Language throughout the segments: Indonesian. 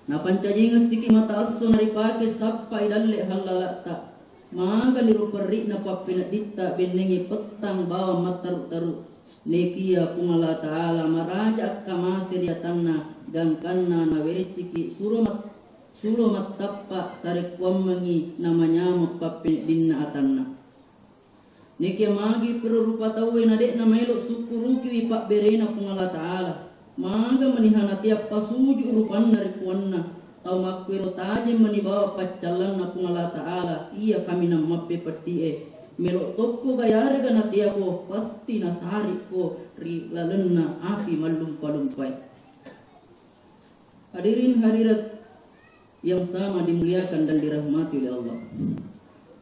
Na pancajingan siki mata aso naripake sappai dalle halalata. Maga liru perri na papinadita benengi petang bawa mataru-taru. Nekia pungala ta'ala maraja kamasir yatanna gangkanna na weresiki sulo matappa sarekwammangi namanya mapapinadinna atanna. Nekia magi perurupa tawe na dek na melok sukuruki wipak berena pungala ta'ala. Maga menihana tiap pasuju urupan dari puanna. Tau makwiro tajem menibawa pacalan na pungala ta'ala. Iya kami na mape petie. Melok toko gayar gana tiapo pasti nasari ko ri lalenna api malumpa-lumpai. Hadirin hadirat yang sama dimuliakan dan dirahmati oleh Allah.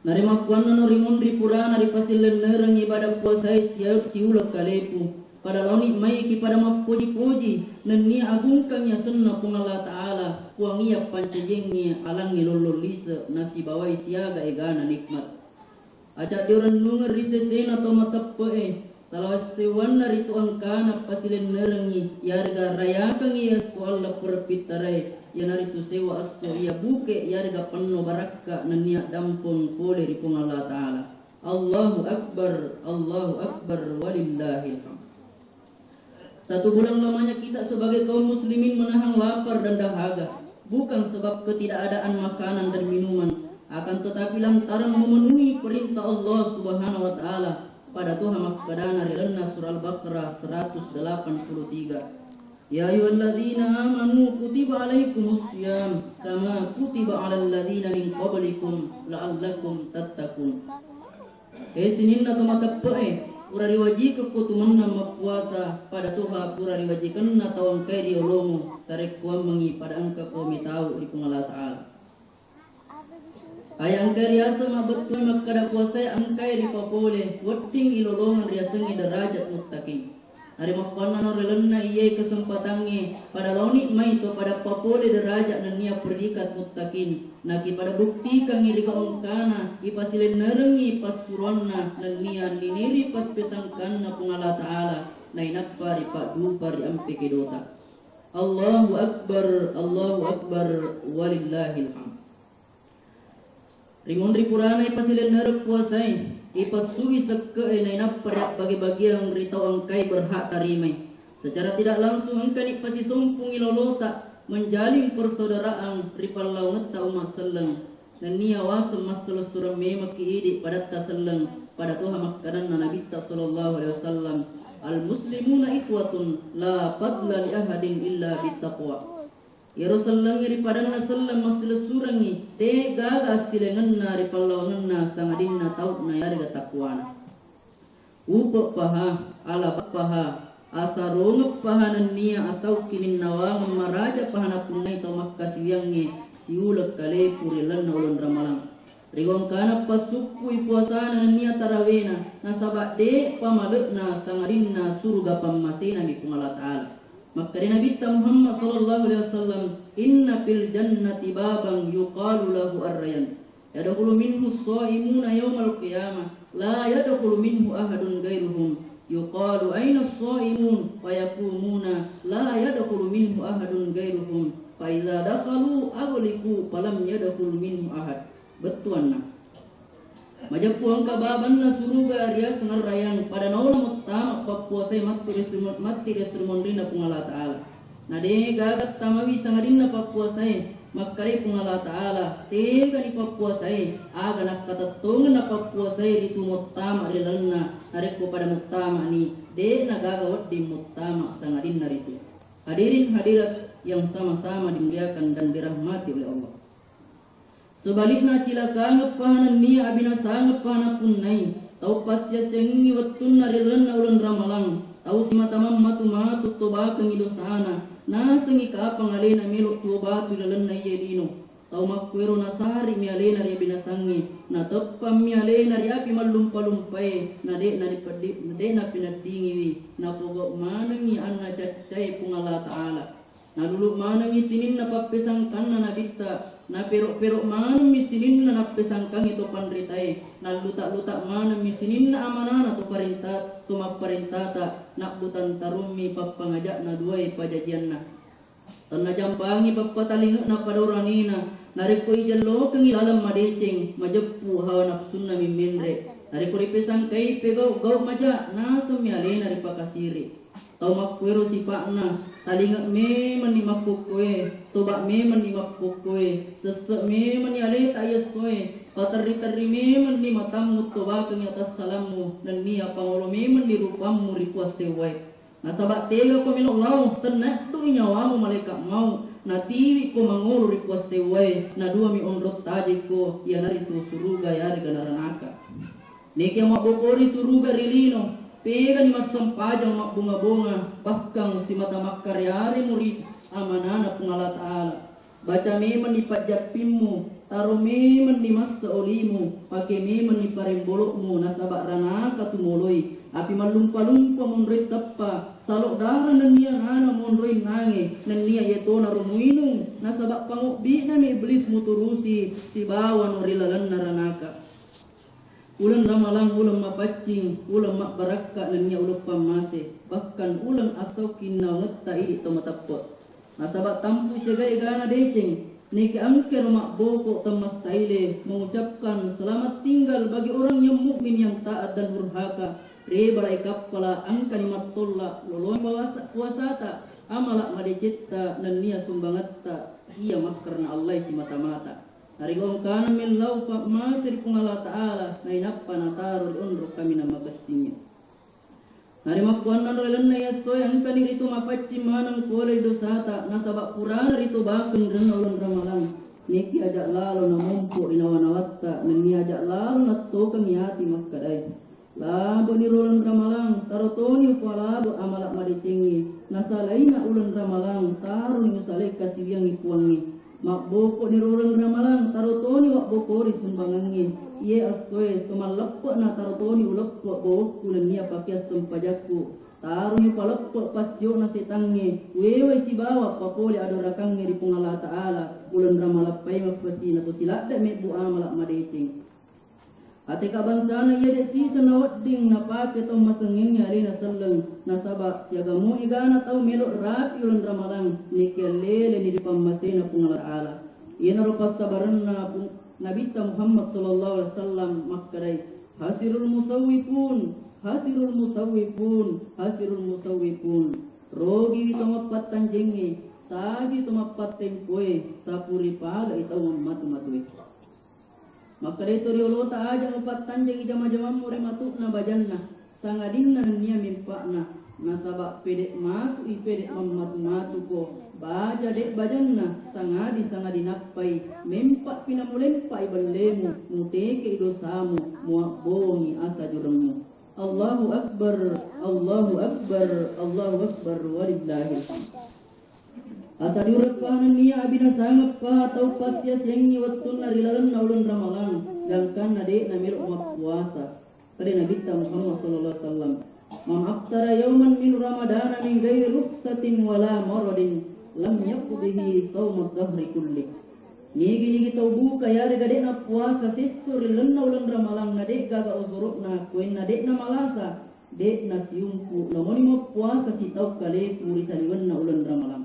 Narima kuanna no rimundri purana di pasilen nerang ibadah puasai siulak kalepu. Pada launi mai ki pada mapuji-puji nenni agungkannya sunna pungala ta'ala. Puangia pancejengnya alangi lololisa nasi bawai siaga egana nikmat. Ajak diorang nungar risesen atau matappe salah sewana ritu angkana pasilen nerengi yarga rayakan ia soal lapor pitarai yang naritu sewa aso ia buke yarga penuh barakah naniak dampun pole ripung Allah Ta'ala. Allahu Akbar walillahil hamd. Satu bulan lamanya kita sebagai kaum muslimin menahan lapar dan dahaga bukan sebab ketidakadaan makanan dan minuman, akan tetapi lantaran memenuhi perintah Allah Subhanahu wa taala pada Tuhan Makkadana rilana surah Al-Baqarah 183. Ya ayyuhalladzina amanu kutiba alaikumus syiyam kama kutiba alal ladzina min qablikum la'allakum tattaqun. Sininna kamatappe pura riwajika kutumanna mapuasa pada Tuhan pura riwajikanna tawang kai diolomo sarek kuamangi pada angka kami tahu di Allah Ta'ala. Ayang kariasa mabetul makkada puasai angkai di papole wetting ilolongan riasengi derajat muttaqin. Hari makwana no relenna iye kesempatannya pada launi mai to pada papole derajat nania perdikat muttaqin. Naki pada bukti kangi di kaungkana ipasilen nerengi pasuranna nania niniri pas pesangkanna pungala ta'ala nainappa ripa dupa ri ampe kedota. Allahu Akbar walillahil hamd. Rimondri purana ipasilen nerek puasai ipasui seke nainap periak bagi-bagi yang ritau angkai berhak tarimai. Secara tidak langsung angkai ipasi sumpung ilolota menjalin persaudaraan ripallau ngeta umat seleng dan niya wasem masalah surah memaki idik pada taseleng pada Tuhan makanan Nabi sallallahu alaihi wasallam al muslimuna ikhwatun la fadla li ahadin illa bittaqwa. Ya Rasulullah ngiri padana sallam masalah surangi te gaga silenganna ripallau sangadinna tautna yarga takwana. Upa paha ala paha asarong pahanan niya asaw kinin nawang maraja pahana punay tamak kasiyangnya siulak kale purilan na ulun ramalang. Rigong kana pasukui puasana niya tarawena nasabak de pamalek na sangadinna surga pammasina mi pungala ta'ala. Maka Nabi Muhammad sallallahu alaihi wasallam inna fil jannati baban yuqalu lahu ar-rayyan yadkhulu minhu as-shaimuna yawmal qiyamah la yadkhulu minhu ahadun ghairuhum yuqalu aina as-shaimun fa yaqumuna la yadkhulu minhu ahadun ghairuhum fa idza dakhalu aghliqu falam yadkhul minhu ahad. Betuanna majapuang kababan na suruga riya sangar rayang pada naula mutama papuasai mati resumondri na pungala ta'ala. Nade gagat tamawi sangarin na papuasai makkari pungala ta'ala tega ni papuasai aga nakatatungan na papuasai ritu mutama rilalna nareko pada mutama ni de na gagawat di mutama sangarin na ritu. Hadirin hadirat yang sama-sama dimuliakan dan dirahmati oleh Allah. Sebaliknya cilaka ngepahanan niya abinasa ngepahana punnai tau pasya sengi wattun narilan ulan ramalang tau si matamam matu toba kengido sana na sengi ka pangalena melok toba tu dalan na yedino tau makwero nasari mi alena ri binasangi na toppam mi alena ri api malumpa-lumpai na pinadingi na pogo manangi anna caccai pungala ta'ala na dulu manangi sinin na papesangkan na nabita na perok mana misinin na napesangkang ito panritai na lutak mana misinin na amanana to parintata nak butan tarumi papangajak na duay pajajian na Tanna jampangi papatalinga na padoranina. Nariko ijallo kang ilalam madeceng majappu hawa nafsunna mimindre. Nariko ripesan kai pegau gau maja nasam yalena ripakasiri. Tau makwero sipakna talinga me mani makukwe toba me mani makukwe sesek me mani ale tayeswe patari-tari me mani matamu toba kang atas salamu dan ni apa ngolo me mani rupamu rikuasewai. Nasabak tega pamilok lau tenak tu nyawamu malaikat mau natiwi ko mangolo rikuasewai na dua mi onrot tajiko ya nari tu suruga ya ganaranaka. Niki mak bokori suruga rilino pega ni masam pajang mak bunga-bunga bahkan si mata makaryari murid amanana pungala ta'ala. Baca meman ni pajapimmu taruh meman ni masa olimu pakai meman ni parembolokmu nasabak ranaka tumuloi api malumpa-lumpa monroi teppa salok darah nania nana monroi nange nania yetona rumuinu nasabak panguk bina mi iblis muturusi si bawan rilalan naranaka. Ulang ramalang ulang mapacing ulang mak barakka nania ulang pamase bahkan ulang asau kinau ngetta idi tomatapot. Nasabak tampu segai gana deceng niki angker mak boko temas taile mengucapkan selamat tinggal bagi orang yang mukmin yang taat dan durhaka rebalai kapala angka ni matolla lolong puasata amalak madecetta dan nia sumbangatta ia makarna Allah si mata-mata. Hari gong kana min lau fa masir pungala ta'ala na inappa na tarul unruk kami na magasinya. Hari makuan na roilan na yasoy ang kanirito mapatsi manang kulay dosata nasabak purana rito bakang rin ulang ramalang. Niki ajak lalo na mumpu inawanawata nang ni ajak lalo na tokang yati magkaday. Labo ni ulang ramalang tarotoni upalabo amalak madicengi nasalay na ulang ramalang taro ni usalay kasiliang ipuangi. Makboko ni rorang ramalang tarotoni wak bokori sumbangangi iye aswe tumalappo na tarotoni ulappo boku lan niya pakias sempajaku taruni palappo pasyo na setangi wewe si bawa papoli adorakangi di pungala ta'ala ulan ramalapay magpasina to silada me bu amalak madecing. Ate kabansana iya desi sanawadding napake tau masenging alina saleng nasaba siagamu igana tau melok rapi ulan ramalang nikelele ni dipamasena pungala ta'ala. Iya narupas tabaranna nabita Muhammad sallallahu alaihi wasallam makkarai hasirul musawwifun hasirul musawwifun hasirul musawwifun rogi tomapat tanjengi sagi tomapat tempoe sapuri pala itau matu-matui. Maka itu riolota aja upat tanjeng jama-jama muri matuk na bajanna sangadinna nia mimpakna nasabak pedek matu i pedek matu ko baja dek bajanna sangadi napai mempak pinamulempai bandemu muteke dosamu muak bongi asa jurengmu. Allahu akbar Allahu akbar Allahu akbar walillahi. Ata diurapkanan niya abina sangat pa atau pasya sengi wattun narilalan naulun ramalan gangkan nade namir umat puasa pada Nabi Muhammad sallallahu alaihi wasallam man aftara yawman min ramadana min ghairi rukhsatin wala maradin lam yaqdihi sawmat dahri kulli. Nigi tau buka yari gade na puasa sisur naulun ramalan nade gaga usurukna kuin nade na malasa dek na siumpu lamoni mo puasa si tau kale puri saliwan na ulan ramalan.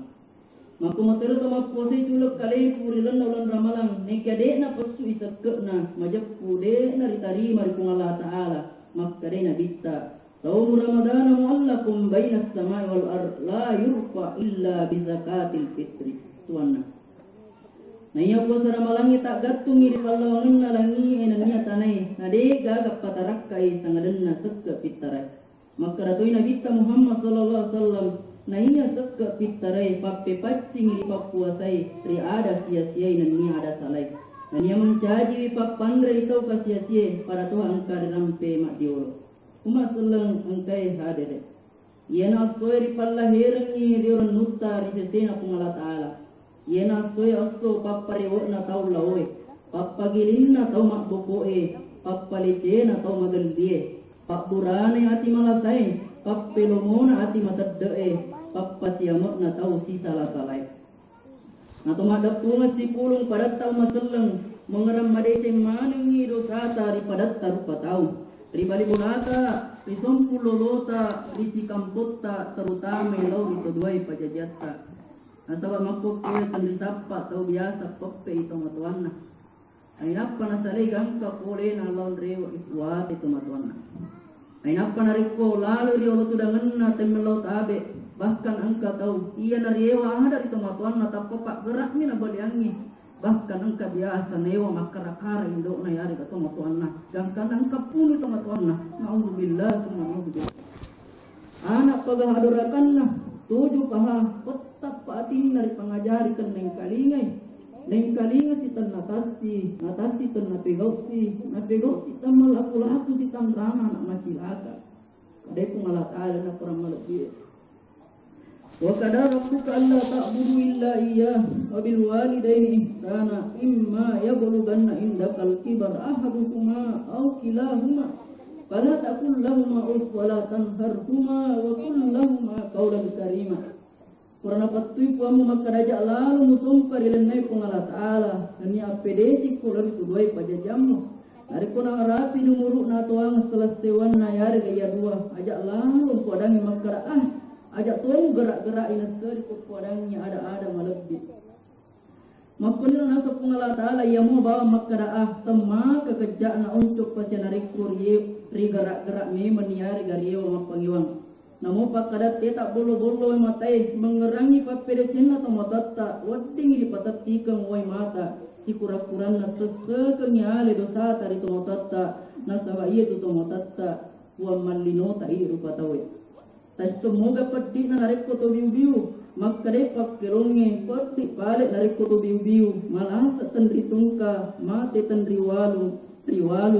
Maku matero to mapuasi suluk kali purilan ulan ramalang nekade na pasu isakke na majappu de na ritari mari pungala ta'ala makkade na bitta saum ramadan muallakum bainas samai wal ard la yurfa illa bi zakatil fitri tuanna naya puasa ramalang tak gatungi di pallawangan na langi enania tanai nade gagap patarakkai sangadenna sekke pitarai maka ratoi nabi Muhammad sallallahu alaihi wasallam naiya sekka pitarai pappe paccing di papuasai ri ada sia-sia nan ni ada salai dan yang mencaji papandre itu kasia-sia para Tuhan angkar rampe mak diolo kuma seleng angkai hadere iena soe ri palla herengi dioran nutta ri sesena pungala ta'ala iena soe asso pappare wona taula oe pappagilinna tau mak bokoe pappalicena tau magandie papburane ati malasai pappelomona ati matadde pappa siamot na tau si salah-salai. Na tumadap pungas di pulong padat tau maseleng mengeram madeseng manengi dosata ri padat tarupa tau. Ri balibunata, ri sompulolota, ri sikamputta terutama ilau itu duai pajajatta. Asaba makupil tandri sapa tau biasa pepe itu matuanna. Ainapa nasalay gangka pole na lawn rewa iswat itu matuanna. Ainapa nariko lalu riolo tudangan na temelo tabe. Bahkan angka tahu iya nariewa ada itu matuanna tapapak gerak ni na baliangi. Bahkan angka biasa newa makarakara indok na yari kato matuanna. Gangkan angka pun itu matuanna. Na'udzubillah summa anak pagahadurakan na. Tujuh paha tetap paatin dari pengajarikan neng kalingai si tan natasi tan napegausi tan malaku si tan rama nak macilaka kadai pungalat ala na kurang malaki wa kadar rabbuka alla ta'budu illa iyyah wa bil walidaini ihsana imma yablughanna indakal kibar ahaduhuma aw kilahuma fala taqul lahumā uff wa la tanharhumā wa qul lahumā qawlan karīmā. Karena patui puamu maka dajak lalu musumpah dilenai pengalat Allah dan ni apedesi kulan kuduai pajajamu. Hari kuna rapi numuruk na tuang setelah sewan na yari gaya dua ajak lalu kuadangi maka ajak tuang gerak-gerak inasari kuadangnya ada malebih. Makunir nasa pengalat Allah ia mau bawa maka tema kekejak na untuk pasien arikur ye gerak-gerak ni meniari gariyo mapangiwang. Namun pakadat tak bolo-bolo matai mengerangi papedecen atau matata wading di patatikan wai mata si kura-kuran na sesekeng ale dosa tari to matata nasaba iya to matata wa malino tai rupa tawe tas semoga pedi na nareko to biu-biu makade pakkelonge pedi pale nareko to biu-biu malah tendri tungka mate tendri walu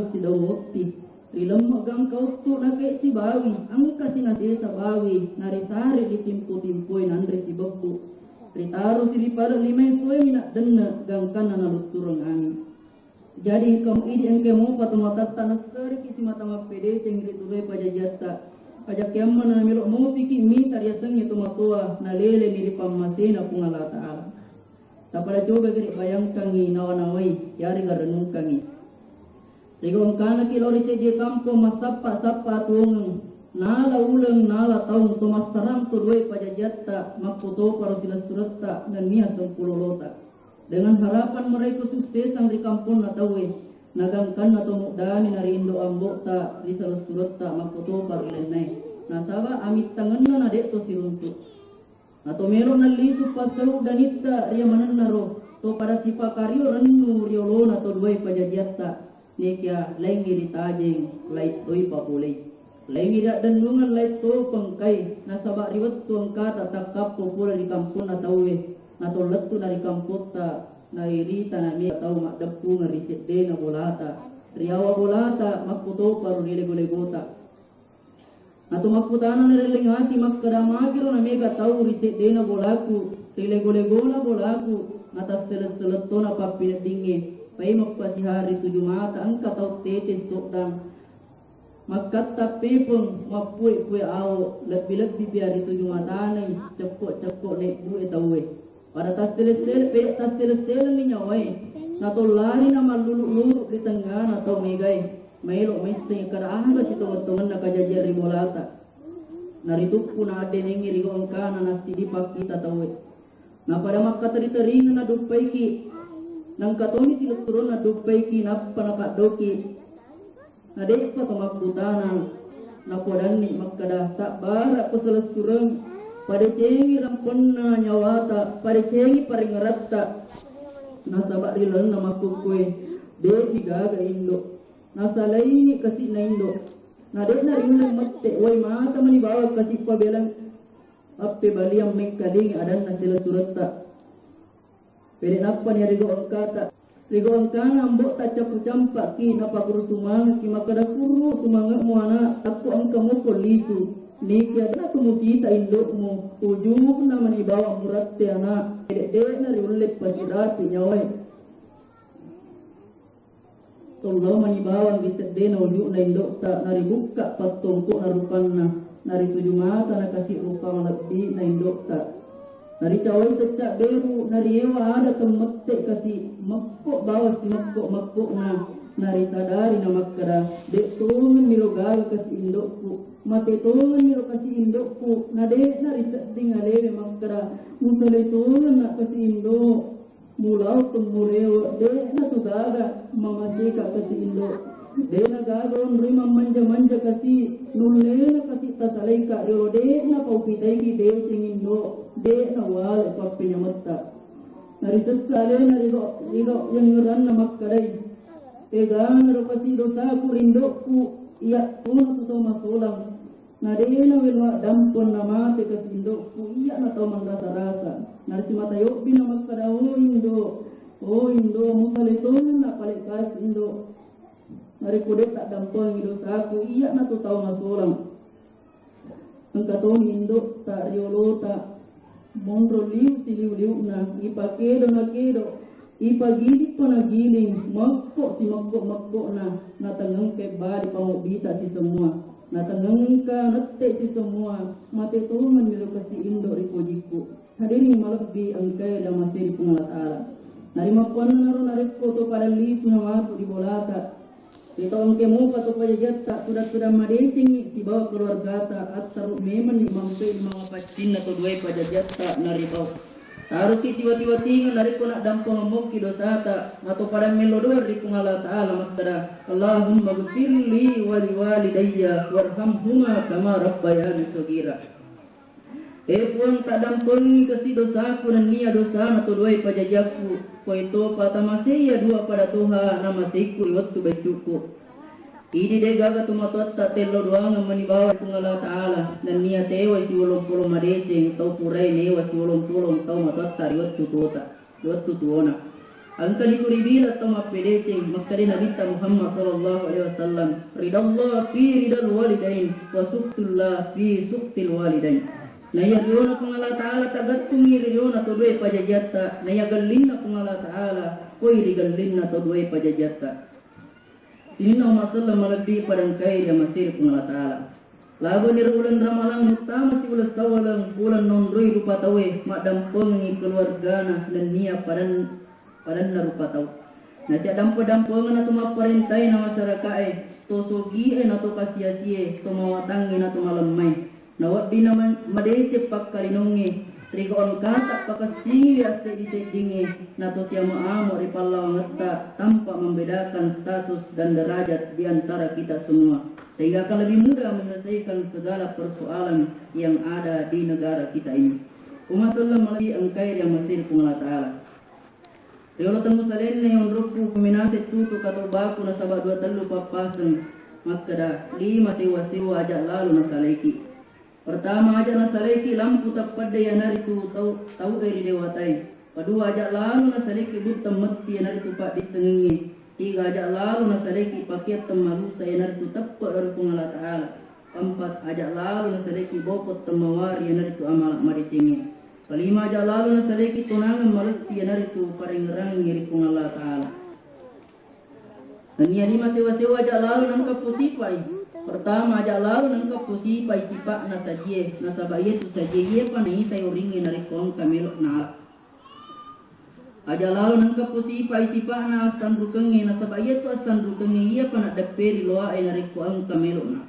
si dawoti Rilam magang kau tu nake si bawi, angka si nasi bawi, narisari di timpu-timpuin andre si bebu. Ritaru si dipada lima suai minak dena gangkan analut turun angin. Jadi kamu ini engke mau patumatat tanah seri kisi mata mapede cengri tulai pajajata. Ajak kiaman na melok mau piki mi tariaseng itu matua nalele ni pamasena pungala ta'ala. Tapada coba kiri bayangkan ni nawanawai yari garanung kangi. Rigong kana kilori seje kampo masapa tuong nala ulang nala taung tomas sarang tudoi pajajatta maputo parosila surata dan niya sempulolota. Dengan harapan mereka sukses ang di kampung natawe nagangkan na tumukdani na rindo ang bokta risala surata maputo parulenay. Nasaba amit tangan na deto siruntuk. Nato meron na lisu pasaw danita riya mananaro to para sipakaryo ranu riolo na tudoi pajajatta. Nekia lengi ditajeng lait doi papulai lengi dak dendungan lait to pengkai nasabak riwet tuang kata takap popula di kampung na tawe na to letu dari kampota na irita na ni tau mak depu ngarisit de na bolata riawa bolata makuto paru gole-gota na to makutana na relengati makadamagiro na mega tau risit de na bolaku gole-gola bolaku ngatas selet-selet to na papinat dingi pai magpasi hari 7 mata angka tau tete sokdang makat tapi pun mapue awo lebih biari 7 mata nai cepok nek bue tawe pada tas telesel ni nyawai nato lari na malulu di tengah atau megai mailo mesti kada anga si teman-teman na kajajar ribolata naritupu na ade nengi rigong kana nasi dipakita tawe na pada makat teri-teri na dupai ki nang katoni sila turun na dupay kinap panapak doki nadek pa tumakbutana na podani magkadasa bara ko sa surang pada cengi rampon na nyawata pada cengi paringaratta nasa barilan na makukwe de higaga indo nasa laini kasi na indo nadek na rin matte way mata manibawa kasi pabelang appe baliang mekaling adan na sila suratta Pwede napa ni rigo angkana ambok tacapu campak ki napa kuru sumang ki makada kuru sumang muana tapu angka mo politu niki ada tumusita indokmu ujung na manibawa muratte ana dede na riulit pasirati nyawai tolong manibawa bisede na ujuk na indok ta naribuka patungku narupanna nari 7 mata na kasih upang lebih na indok ta Nari cawai secak beru, nari ewa ada temete kasi mekok bawas si mekok na nari sadari nama kada dek tungan milo gagal kasih indokku mate tungan milo kasih indokku nade nari setting alewe makada musale tungan nak kasih indok mulau tumuleo dek na tu gaga mama sika kasih indok dek na gaga rima manja kasih nulle kasih tasalaika yo dek na pau pitai ki dek sing indok dek na wale papinya mata nari sekale nari go yang ngeran nama kadai egang rokasi dosa ku rindokku iya tuna tu tau masulang nadena welwa dampon nama te kasindokku iya na tau rasa nari si mata yok bina makada o indo musale tuna pale kas indo nari kude tak dampon dosa ku iya na tu tau masulang angkaton indo tak riolo tak mondro liu na ipakedo ipagili panagiling makko na natangang kay bali pangobita si semua natangang ka natte si semua mate tuman milo kasi indo ripojiko hadirin malabbi ang kay lamasin kung Allah narimapuan na ron nariko to paralis na wato di bolata ito ang kemuka to pajajatta sudah madesing si bawa keluarga ta at taruh meman di mampai mga pacin na to duay pajajatta naribaw taruh ki tiba-tiba tinggal dari nak dampang moki dosa ta atau pada melodor di Allah Ta'ala makada Allahumma ghfirli wa liwalidayya warhamhuma kama rabbayani shaghira puang tak dampang kasih dosa ku dan nia dosa atau dua pajajaku ko itu patamasi ya dua pada Tuhan nama siku waktu bajuku ini de gaga tumatot ta telo doang mani bawa kung Allah Ta'ala dan niya tewa si ulong pulong madeceng tau puray newa si ulong pulong tau matot ta riwat tutuona ang kaliku ribila tau mapedeceng makari nabita Muhammad sallallahu alaihi wasallam ridallah fi ridal walidain wa suktullah fi suktil walidain naya riona kung Allah Ta'ala tagattungi riona to due pajajatta naya gallinna kung Allah Ta'ala koi rigallinna to due pajajatta Inna masallam malabbi padang kai dia masir kung Allah Ta'ala lagu ni ulan ramalang utama si ulas tawalang bulan nondroi rupa tawe mak dampengi keluargana dan niya padan na rupa taw na siya dampengan na tumaparintay na masyarakat tosogi na to kasiyasiye tumawatangi na tumalamay nawat di naman madesip pagkalinungi Rigoon kata pakasingi asa disedingi nato siya maamo ripalawang atta tanpa membedakan status dan derajat di antara kita semua sehingga akan lebih mudah menyelesaikan segala persoalan yang ada di negara kita ini. Umat Allah melalui angkai yang masih kung Allah Ta'ala. Riolo temu salen na yung rupu kuminase tutu katobaku na sabah dua telu papasang makada lima siwa ajak lalu na salaiki. Pertama aja nasaleki lampu tapad ya naritu tahu dari dewatai. Kedua aja lalu nasaleki buta mati ya naritu pak disengi. Tiga aja lalu nasaleki paket temalusa ya naritu tepat dari Allah Ta'ala. Keempat aja lalu nasaleki bopot temawari ya naritu amal maricingi. Kelima aja lalu nasaleki tunangan malusi ya naritu parengerang ngiri Allah Ta'ala. Dan yang lima sewa aja lalu nangkap posipai. Pertama aja lalu nangkap pusi pai sipak na sajie na sabaye tu sajie pa na isay uringi na rikong kamelok na aja lalu nangkap pusi pai sipak na asan rukengi na sabaye tu asan rukengi iya pa na deperi loa ay na rikong kamelok na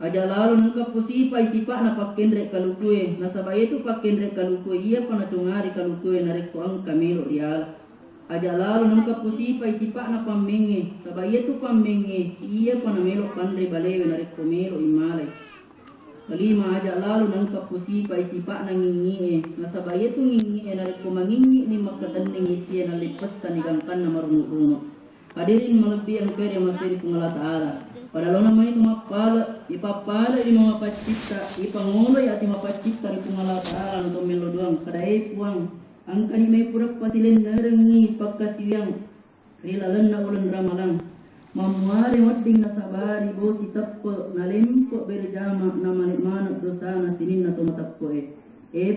aja lalu nangkap pusi pai sipak na pakendre kalukue na sabaye tu pakendre kalukue iya pa na tungari kalukue na rikong kamelok riala aja lalu nangkap pusi pai sipak na pamengi sabaya tu pamengi iya panamelo pandai balewe narik komelo imalay. Kelima aja lalu nangkap pusi pai sipak na ngingi na sabaya tu ngingi narik komangingi ni makatanding isiya na lipas tanigangkan na marunok-runok. Hadirin melebih ang kaya masih kung Allah Ta'ala. Padahal naman ito ipapala di mga pacipta ipanguloy at mapacipta ni kung Allah Ta'ala ng tumilodoang kadae puang ang kanimay purak patilin narangi pagkasiyang rilalan na ulan ramalang mamuari wating nasabari bo si tappo nalimpo berjama na manimana dosa na sinin na tumatappo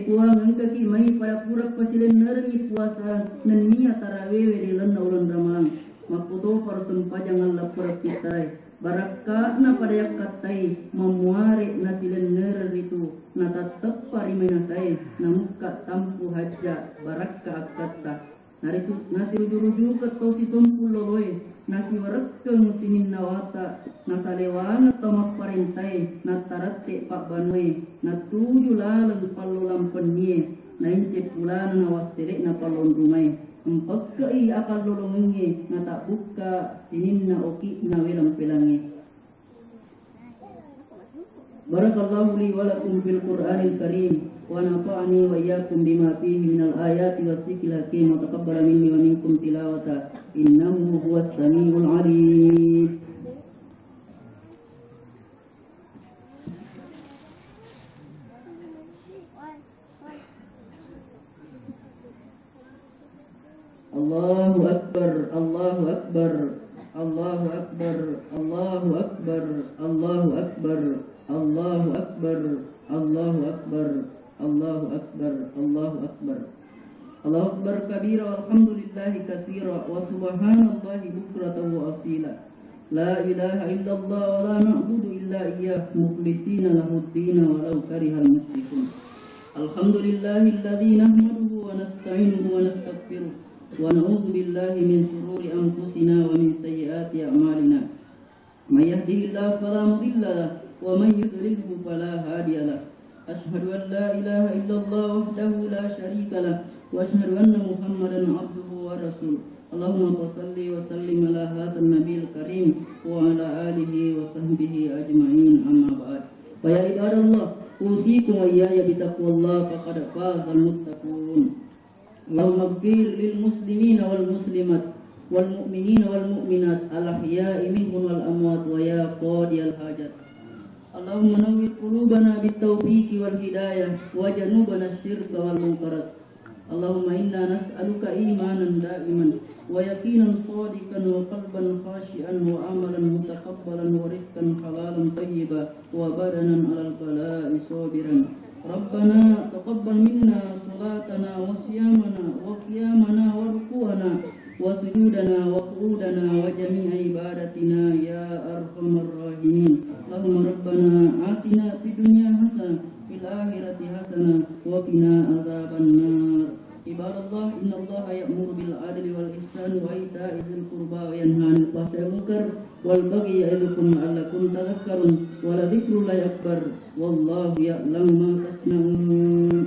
puang ang kakimay para purak patilin narangi puasa naniya tarawewe rilalan na ulan ramalang maputo para sumpajang ang lapurak kitay barakka na padayak katay mamuari na silan itu na tatap parimay na say na muka tampu haja barakka akata nasi ruju-ruju ke tau si sumpul loloy, nasi warekeng sinin nawata, nasalewan atau makparintai, natarate pak banwe, natuju lalang palulam penye, naincep pulan nawasere na palon rumai, empekei akal lolongenye, nata buka sinin na oki na welam pelangi. Barakallahu li wa lakum fil Qur'anil Karim wa nafa'ani wa iyyakum bima fihi minal ayati was-sikril hakim wa taqabbala minni wa minkum tilawata innahu huwas samiul alim. Allahu akbar, Allahu akbar, Allahu akbar, Allahu akbar, Allahu akbar, Allahu akbar, Allahu akbar, Allahu akbar, Allahu akbar. Allahu akbar kabira walhamdulillahi katsira wa subhanallahi bukratan wa asila. La ilaha illallah wa la na'budu illa iyyah mukhlishina lahud-din walau karihal musyrikun. Alhamdulillahilladzi nahmaduhu wa nasta'inuhu wa nastaghfiruh wa na'udzu billahi min shururi anfusina wa min sayyiati a'malina. May yahdihillahu fala mudilla lahu ومن يضلله فلا هادي له أشهد أن لا إله إلا الله وحده لا شريك له وأشهد أن محمدا عبده ورسوله اللهم صل وسلم على هذا النبي الكريم وعلى آله وصحبه أجمعين أما بعد فيا عباد الله أوصيكم وإياي بتقوى الله فقد فاز المتقون اللهم اغفر للمسلمين والمسلمات والمؤمنين والمؤمنات الأحياء منهم والأموات ويا قاضي الحاجات اللهم نور قلوبنا بالتوفيق والهداية وجنوبنا الشرك والمنكرات اللهم إنا نسألك إيمانا دائما ويقينا صادقا وقلبا خاشعا وعملا متقبلا ورزقا حلالا طيبا وبدنا على البلاء صابرا ربنا تقبل منا صلاتنا وصيامنا وقيامنا وركوعنا وسجودنا وقعودنا وجميع عبادتنا يا أرحم الراحمين اللهم ربنا آتنا في الدنيا حسنة في الآخرة حسنة وقنا عذاب النار عباد الله إن الله يأمر بالعدل والإحسان وإيتاء ذي القربى وينهى عن الفحشاء والمنكر والبغي يعظكم لعلكم تذكرون ولذكر الله أكبر والله يعلم ما تصنعون